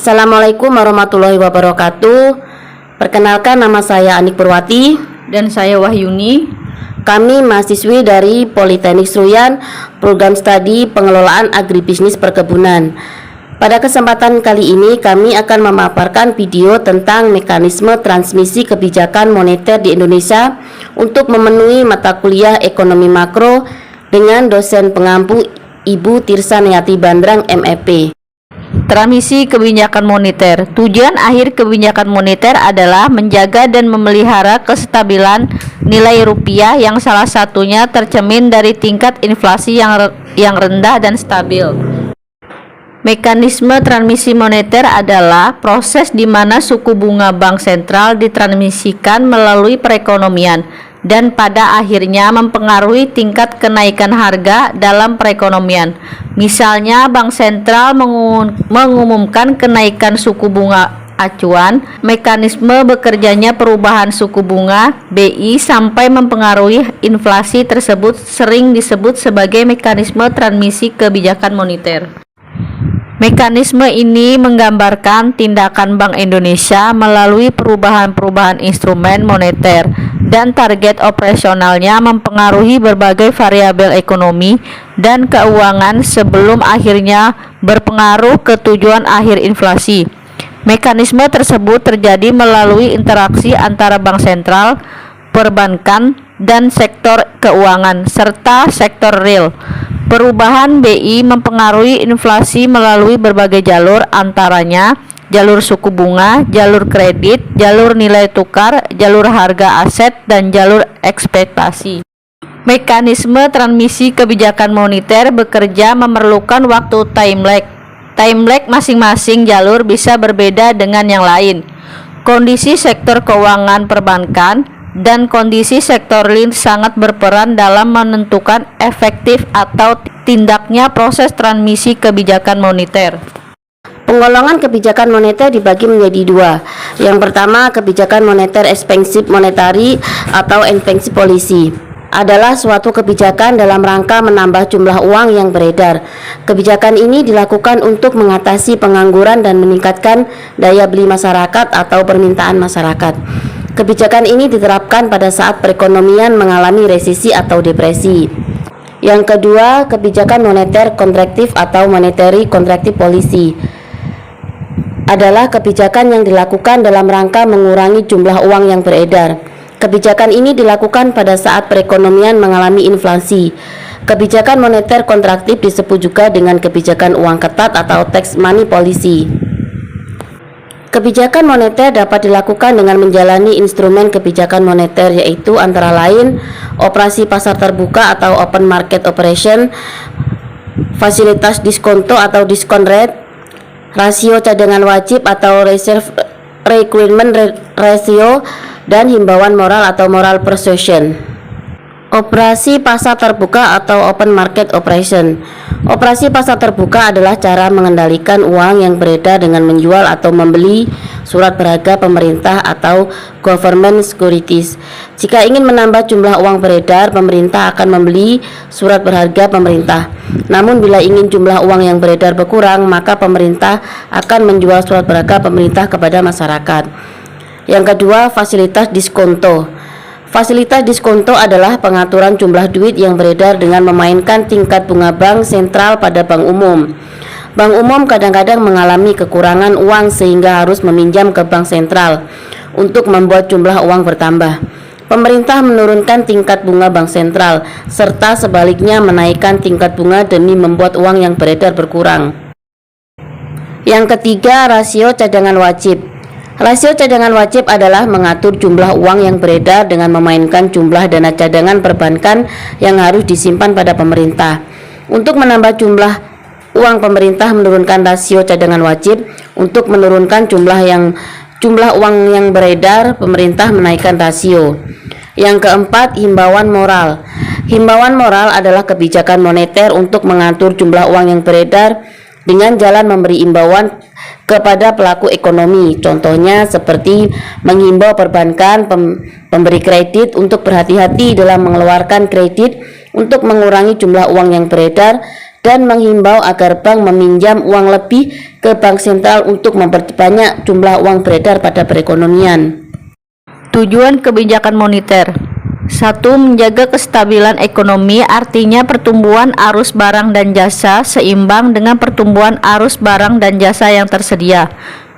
Assalamualaikum warahmatullahi wabarakatuh. Perkenalkan, nama saya Anik Purwati dan saya Wahyuni. Kami mahasiswi dari Politeknik Seruyan, program studi pengelolaan agribisnis perkebunan. Pada kesempatan kali ini kami akan memaparkan video tentang mekanisme transmisi kebijakan moneter di Indonesia untuk memenuhi mata kuliah ekonomi makro dengan dosen pengampu Ibu Tirsa Nayati Bandrang MEP. Transmisi kebijakan moneter. Tujuan akhir kebijakan moneter adalah menjaga dan memelihara kestabilan nilai rupiah yang salah satunya tercermin dari tingkat inflasi yang rendah dan stabil. Mekanisme transmisi moneter adalah proses di mana suku bunga bank sentral ditransmisikan melalui perekonomian dan pada akhirnya mempengaruhi tingkat kenaikan harga dalam perekonomian. Misalnya, bank sentral mengumumkan kenaikan suku bunga acuan, mekanisme bekerjanya perubahan suku bunga BI sampai mempengaruhi inflasi tersebut sering disebut sebagai mekanisme transmisi kebijakan moneter. Mekanisme ini menggambarkan tindakan Bank Indonesia melalui perubahan-perubahan instrumen moneter dan target operasionalnya mempengaruhi berbagai variabel ekonomi dan keuangan sebelum akhirnya berpengaruh ke tujuan akhir inflasi. Mekanisme tersebut terjadi melalui interaksi antara bank sentral, perbankan, dan sektor keuangan serta sektor real. Perubahan BI mempengaruhi inflasi melalui berbagai jalur, antaranya jalur suku bunga, jalur kredit, jalur nilai tukar, jalur harga aset, dan jalur ekspektasi. Mekanisme transmisi kebijakan moneter bekerja memerlukan waktu time lag. Time lag masing-masing jalur bisa berbeda dengan yang lain. Kondisi sektor keuangan perbankan dan kondisi sektor real sangat berperan dalam menentukan efektif atau tindaknya proses transmisi kebijakan moneter. Penggolongan kebijakan moneter dibagi menjadi dua. Yang pertama, kebijakan moneter expansive monetary atau expansive policy adalah suatu kebijakan dalam rangka menambah jumlah uang yang beredar. Kebijakan ini dilakukan untuk mengatasi pengangguran dan meningkatkan daya beli masyarakat atau permintaan masyarakat. Kebijakan ini diterapkan pada saat perekonomian mengalami resesi atau depresi. Yang kedua, kebijakan moneter kontraktif atau monetary contractive policy adalah kebijakan yang dilakukan dalam rangka mengurangi jumlah uang yang beredar. Kebijakan ini dilakukan pada saat perekonomian mengalami inflasi. Kebijakan moneter kontraktif disebut juga dengan kebijakan uang ketat atau tax money policy. Kebijakan moneter dapat dilakukan dengan menjalani instrumen kebijakan moneter, yaitu antara lain operasi pasar terbuka atau open market operation, fasilitas diskonto atau discount rate, rasio cadangan wajib atau reserve requirement ratio, dan himbauan moral atau moral persuasion. Operasi pasar terbuka atau open market operation. Operasi pasar terbuka adalah cara mengendalikan uang yang beredar dengan menjual atau membeli surat berharga pemerintah atau government securities. Jika ingin menambah jumlah uang beredar, pemerintah akan membeli surat berharga pemerintah. Namun bila ingin jumlah uang yang beredar berkurang, maka pemerintah akan menjual surat berharga pemerintah kepada masyarakat. Yang kedua, fasilitas diskonto. Fasilitas diskonto adalah pengaturan jumlah duit yang beredar dengan memainkan tingkat bunga bank sentral pada bank umum. Bank umum kadang-kadang mengalami kekurangan uang sehingga harus meminjam ke bank sentral untuk membuat jumlah uang bertambah. Pemerintah menurunkan tingkat bunga bank sentral serta sebaliknya menaikkan tingkat bunga demi membuat uang yang beredar berkurang. Yang ketiga, rasio cadangan wajib. Rasio cadangan wajib adalah mengatur jumlah uang yang beredar dengan memainkan jumlah dana cadangan perbankan yang harus disimpan pada pemerintah. Untuk menambah jumlah uang, pemerintah menurunkan rasio cadangan wajib. Untuk menurunkan jumlah uang yang beredar, pemerintah menaikkan rasio. Yang keempat, himbauan moral. Himbauan moral adalah kebijakan moneter untuk mengatur jumlah uang yang beredar dengan jalan memberi imbauan kepada pelaku ekonomi. Contohnya seperti menghimbau perbankan, pemberi kredit untuk berhati-hati dalam mengeluarkan kredit untuk mengurangi jumlah uang yang beredar dan menghimbau agar bank meminjam uang lebih ke bank sentral untuk memperbanyak jumlah uang beredar pada perekonomian. Tujuan kebijakan moneter: 1. Menjaga kestabilan ekonomi, artinya pertumbuhan arus barang dan jasa seimbang dengan pertumbuhan arus barang dan jasa yang tersedia.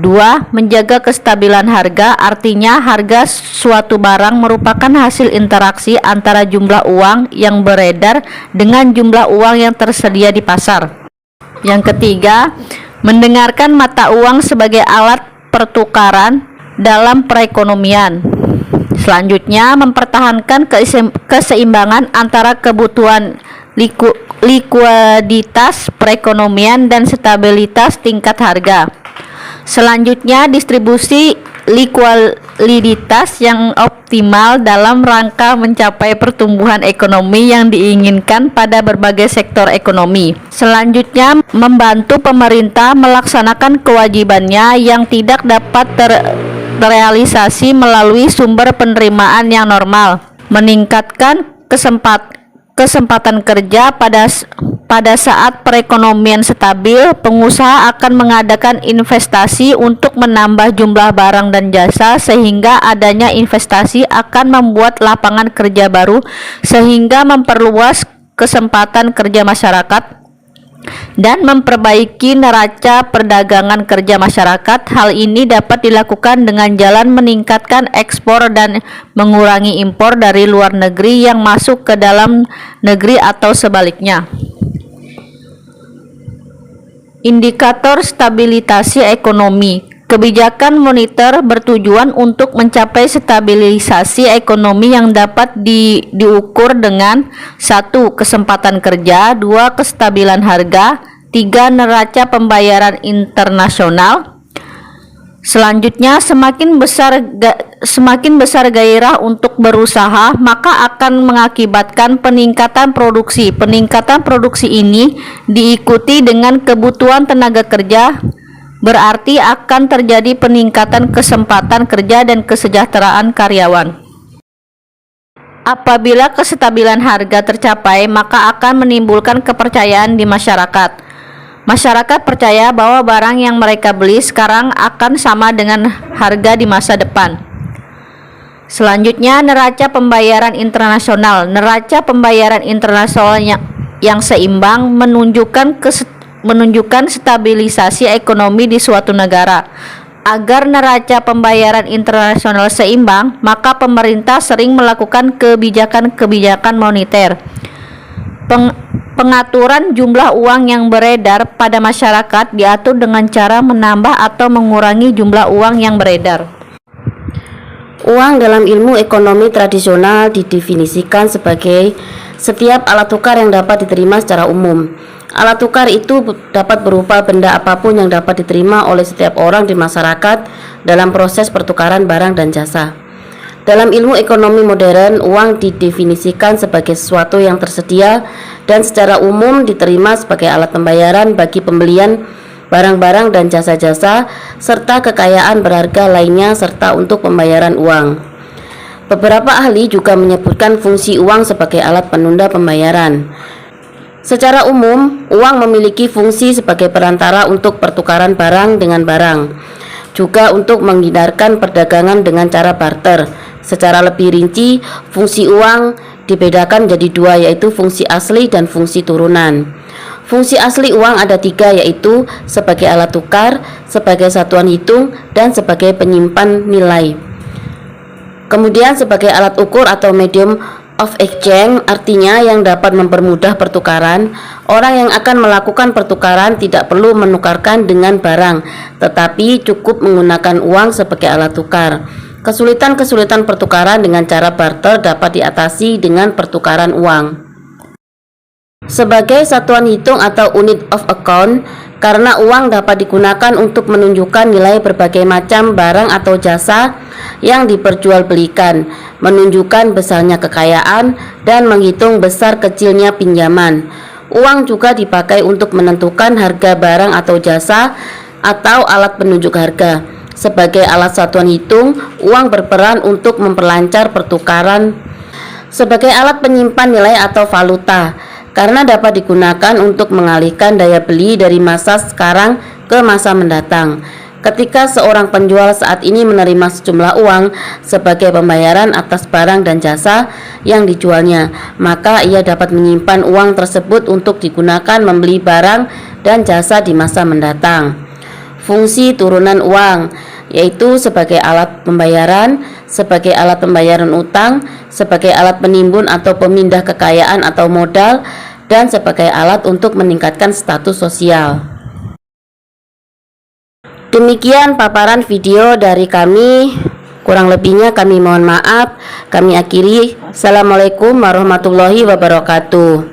2. Menjaga kestabilan harga, artinya harga suatu barang merupakan hasil interaksi antara jumlah uang yang beredar dengan jumlah uang yang tersedia di pasar. Yang ketiga, mendengarkan mata uang sebagai alat pertukaran dalam perekonomian. Selanjutnya, mempertahankan keseimbangan antara kebutuhan likuiditas perekonomian dan stabilitas tingkat harga. Selanjutnya, distribusi likuiditas yang optimal dalam rangka mencapai pertumbuhan ekonomi yang diinginkan pada berbagai sektor ekonomi. Selanjutnya, membantu pemerintah melaksanakan kewajibannya yang tidak dapat terrealisasi melalui sumber penerimaan yang normal, meningkatkan kesempatan kerja pada saat perekonomian stabil. Pengusaha akan mengadakan investasi untuk menambah jumlah barang dan jasa, sehingga adanya investasi akan membuat lapangan kerja baru sehingga memperluas kesempatan kerja masyarakat dan memperbaiki neraca perdagangan kerja masyarakat. Hal ini dapat dilakukan dengan jalan meningkatkan ekspor dan mengurangi impor dari luar negeri yang masuk ke dalam negeri atau sebaliknya. Indikator stabilisasi ekonomi. Kebijakan moneter bertujuan untuk mencapai stabilisasi ekonomi yang dapat diukur dengan 1. Kesempatan kerja, 2. Kestabilan harga, 3. Neraca pembayaran internasional. Selanjutnya, semakin besar gairah untuk berusaha, maka akan mengakibatkan peningkatan produksi. Peningkatan produksi ini diikuti dengan kebutuhan tenaga kerja, berarti akan terjadi peningkatan kesempatan kerja dan kesejahteraan karyawan. Apabila kestabilan harga tercapai, maka akan menimbulkan kepercayaan di masyarakat. Masyarakat percaya bahwa barang yang mereka beli sekarang akan sama dengan harga di masa depan. Selanjutnya, neraca pembayaran internasional. Neraca pembayaran internasional yang seimbang menunjukkan stabilisasi ekonomi di suatu negara. Agar neraca pembayaran internasional seimbang, maka pemerintah sering melakukan kebijakan-kebijakan moneter. Pengaturan jumlah uang yang beredar pada masyarakat diatur dengan cara menambah atau mengurangi jumlah uang yang beredar. Uang dalam ilmu ekonomi tradisional didefinisikan sebagai setiap alat tukar yang dapat diterima secara umum. Alat tukar itu dapat berupa benda apapun yang dapat diterima oleh setiap orang di masyarakat dalam proses pertukaran barang dan jasa. Dalam ilmu ekonomi modern, uang didefinisikan sebagai sesuatu yang tersedia dan secara umum diterima sebagai alat pembayaran bagi pembelian barang-barang dan jasa-jasa, serta kekayaan berharga lainnya, serta untuk pembayaran uang. Beberapa ahli juga menyebutkan fungsi uang sebagai alat penunda pembayaran. Secara umum, uang memiliki fungsi sebagai perantara untuk pertukaran barang dengan barang, juga untuk menghindarkan perdagangan dengan cara barter. Secara lebih rinci, fungsi uang dibedakan jadi dua, yaitu fungsi asli dan fungsi turunan. Fungsi asli uang ada tiga, yaitu sebagai alat tukar, sebagai satuan hitung, dan sebagai penyimpan nilai. Kemudian sebagai alat ukur atau medium of exchange, artinya yang dapat mempermudah pertukaran. Orang yang akan melakukan pertukaran tidak perlu menukarkan dengan barang, tetapi cukup menggunakan uang sebagai alat tukar. Kesulitan-kesulitan pertukaran dengan cara barter dapat diatasi dengan pertukaran uang. Sebagai satuan hitung atau unit of account, karena uang dapat digunakan untuk menunjukkan nilai berbagai macam barang atau jasa yang diperjualbelikan, menunjukkan besarnya kekayaan, dan menghitung besar kecilnya pinjaman. Uang juga dipakai untuk menentukan harga barang atau jasa atau alat penunjuk harga. Sebagai alat satuan hitung, uang berperan untuk memperlancar pertukaran. Sebagai alat penyimpan nilai atau valuta, karena dapat digunakan untuk mengalihkan daya beli dari masa sekarang ke masa mendatang. Ketika seorang penjual saat ini menerima sejumlah uang sebagai pembayaran atas barang dan jasa yang dijualnya, maka ia dapat menyimpan uang tersebut untuk digunakan membeli barang dan jasa di masa mendatang. Fungsi turunan uang yaitu sebagai alat pembayaran, sebagai alat pembayaran utang, sebagai alat penimbun atau pemindah kekayaan atau modal, dan sebagai alat untuk meningkatkan status sosial. Demikian paparan video dari kami. Kurang lebihnya kami mohon maaf. Kami akhiri. Assalamualaikum warahmatullahi wabarakatuh.